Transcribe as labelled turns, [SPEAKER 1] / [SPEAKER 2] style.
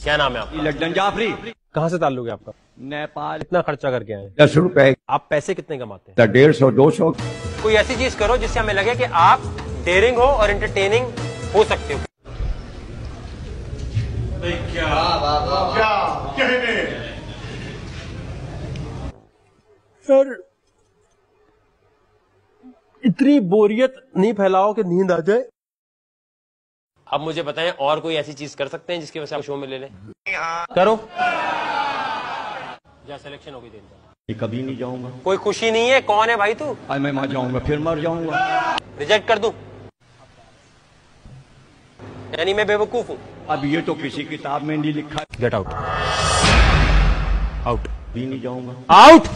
[SPEAKER 1] क्या नाम है आपका?
[SPEAKER 2] लड्डन जाफरी।
[SPEAKER 1] कहाँ से ताल्लुक है आपका?
[SPEAKER 2] नेपाल।
[SPEAKER 1] कितना खर्चा करके आए?
[SPEAKER 2] 10 रुपए।
[SPEAKER 1] आप पैसे कितने कमाते हैं?
[SPEAKER 2] 150 200।
[SPEAKER 1] कोई ऐसी चीज करो जिससे हमें लगे कि आप डेयरिंग हो और एंटरटेनिंग हो सकते हो।
[SPEAKER 3] क्या कहने
[SPEAKER 1] सर, इतनी बोरियत नहीं फैलाओ कि नींद आ जाए। अब मुझे बताएं, और कोई ऐसी चीज कर सकते हैं जिसकी वजह से आप शो में ले लें? करो। जा, सिलेक्शन हो गई तेरी।
[SPEAKER 2] कभी नहीं जाऊंगा।
[SPEAKER 1] कोई खुशी नहीं है? कौन है भाई तू?
[SPEAKER 2] आज मैं वहां जाऊंगा फिर मर जाऊंगा।
[SPEAKER 1] रिजेक्ट कर दूं? यानी मैं बेवकूफ हूं?
[SPEAKER 2] अब ये तो किसी किताब में नहीं लिखा।
[SPEAKER 1] Get out. आउट।
[SPEAKER 2] भी नहीं जाऊंगा।
[SPEAKER 1] आउट।